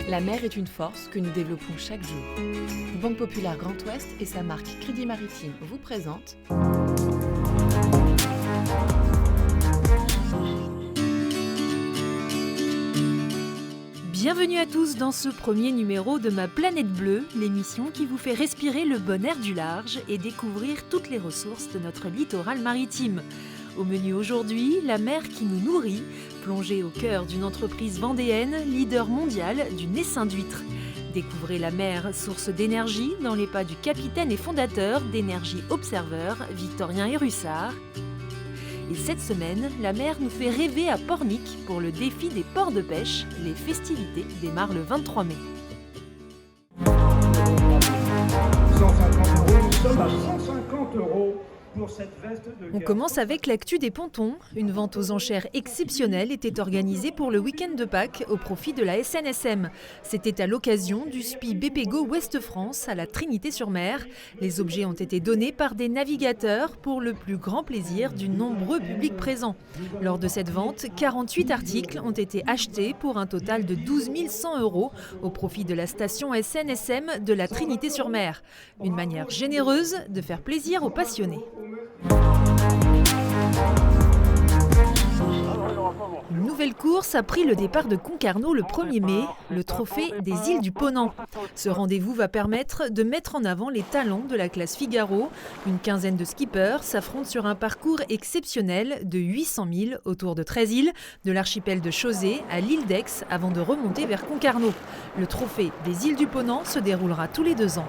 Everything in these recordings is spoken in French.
La mer est une force que nous développons chaque jour. Banque Populaire Grand Ouest et sa marque Crédit Maritime vous présentent Bienvenue à tous dans ce premier numéro de Ma Planète Bleue, l'émission qui vous fait respirer le bon air du large et découvrir toutes les ressources de notre littoral maritime. Au menu aujourd'hui, la mer qui nous nourrit, plongée au cœur d'une entreprise vendéenne, leader mondial du essaim d'huîtres. Découvrez la mer, source d'énergie, dans les pas du capitaine et fondateur d'Énergie Observer, Victorien Hérussard. Et cette semaine, la mer nous fait rêver à Pornic pour le défi des ports de pêche. Les festivités démarrent le 23 mai. 150 €, nous sommes à 150 € pour cette veste de On guerre. commence avec l'actu des pontons. Une vente aux enchères exceptionnelle était organisée pour le week-end de Pâques au profit de la SNSM. C'était à l'occasion du SPI BPGO Ouest France à la Trinité-sur-Mer. Les objets ont été donnés par des navigateurs pour le plus grand plaisir du nombreux public présent. Lors de cette vente, 48 articles ont été achetés pour un total de 12 100 € au profit de la station SNSM de la Trinité-sur-Mer. Une manière généreuse de faire plaisir aux passionnés. Une nouvelle course a pris le départ de Concarneau le 1er mai, le trophée des îles du Ponant. Ce rendez-vous va permettre de mettre en avant les talents de la classe Figaro. Une quinzaine de skippers s'affrontent sur un parcours exceptionnel de 800 000 autour de 13 îles, de l'archipel de Chausey à l'île d'Aix avant de remonter vers Concarneau. Le trophée des îles du Ponant se déroulera tous les 2 ans.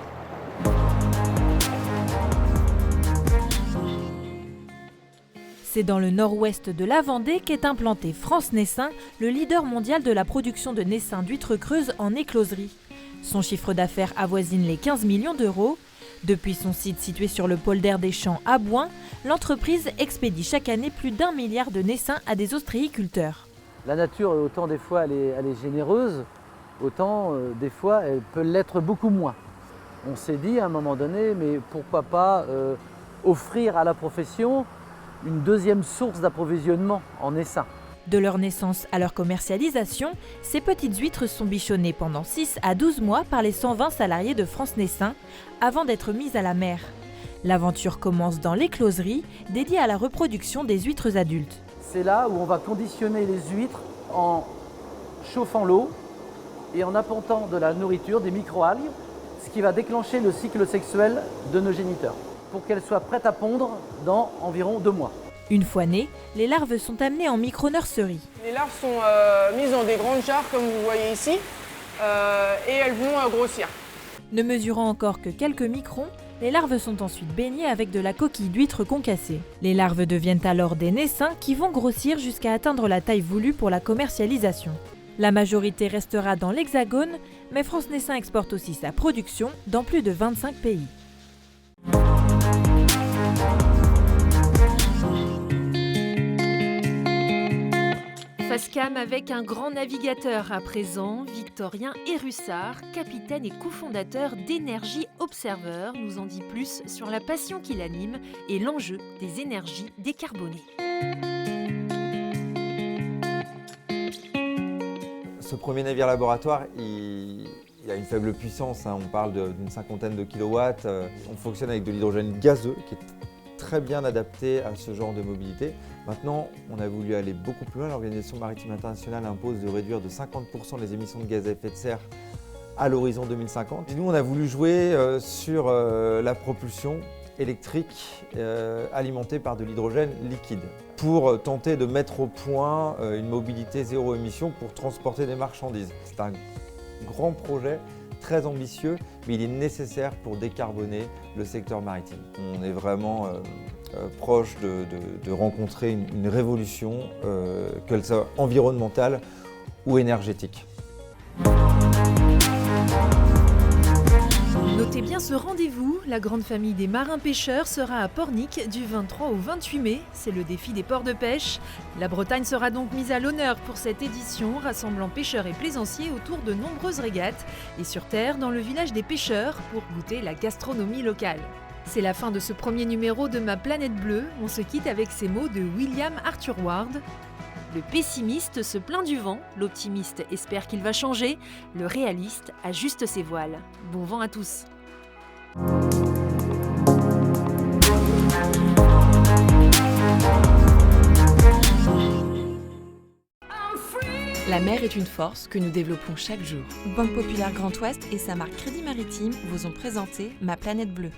C'est dans le nord-ouest de la Vendée qu'est implanté France Naissain, le leader mondial de la production de naissains d'huîtres creuses en écloserie. Son chiffre d'affaires avoisine les 15 millions d'euros. Depuis son site situé sur le polder des Champs à Bouin, l'entreprise expédie chaque année plus d'1 milliard de naissains à des ostréiculteurs. La nature, autant des fois elle est généreuse, autant des fois elle peut l'être beaucoup moins. On s'est dit à un moment donné, mais pourquoi pas offrir à la profession une deuxième source d'approvisionnement en essaim. De leur naissance à leur commercialisation, ces petites huîtres sont bichonnées pendant 6 à 12 mois par les 120 salariés de France Naissain avant d'être mises à la mer. L'aventure commence dans l'écloserie, dédiée à la reproduction des huîtres adultes. C'est là où on va conditionner les huîtres en chauffant l'eau et en apportant de la nourriture, des microalgues, ce qui va déclencher le cycle sexuel de nos géniteurs, pour qu'elles soient prêtes à pondre dans environ 2 mois. Une fois nées, les larves sont amenées en micro-nurserie. Les larves sont mises dans des grandes jarres comme vous voyez ici et elles vont grossir. Ne mesurant encore que quelques microns, les larves sont ensuite baignées avec de la coquille d'huître concassée. Les larves deviennent alors des naissains qui vont grossir jusqu'à atteindre la taille voulue pour la commercialisation. La majorité restera dans l'Hexagone, mais France Naissain exporte aussi sa production dans plus de 25 pays. Facecam avec un grand navigateur à présent, Victorien Hérussard, capitaine et cofondateur d'Énergie Observer, nous en dit plus sur la passion qui l'anime et l'enjeu des énergies décarbonées. Ce premier navire laboratoire, il a une faible puissance, on parle d'une cinquantaine de kilowatts. On fonctionne avec de l'hydrogène gazeux qui est très bien adapté à ce genre de mobilité. Maintenant, on a voulu aller beaucoup plus loin. L'Organisation maritime internationale impose de réduire de 50% les émissions de gaz à effet de serre à l'horizon 2050. Et nous, on a voulu jouer sur la propulsion électrique alimentée par de l'hydrogène liquide pour tenter de mettre au point une mobilité zéro émission pour transporter des marchandises. C'est un grand projet, très ambitieux, mais il est nécessaire pour décarboner le secteur maritime. On est vraiment proche de rencontrer une révolution, qu'elle soit environnementale ou énergétique. Notez bien ce rendez-vous, la grande famille des marins-pêcheurs sera à Pornic du 23 au 28 mai, c'est le défi des ports de pêche. La Bretagne sera donc mise à l'honneur pour cette édition, rassemblant pêcheurs et plaisanciers autour de nombreuses régates et sur terre dans le village des pêcheurs pour goûter la gastronomie locale. C'est la fin de ce premier numéro de Ma Planète Bleue, on se quitte avec ces mots de William Arthur Ward. Le pessimiste se plaint du vent, l'optimiste espère qu'il va changer, le réaliste ajuste ses voiles. Bon vent à tous! La mer est une force que nous développons chaque jour. Banque Populaire Grand Ouest et sa marque Crédit Maritime vous ont présenté Ma Planète Bleue.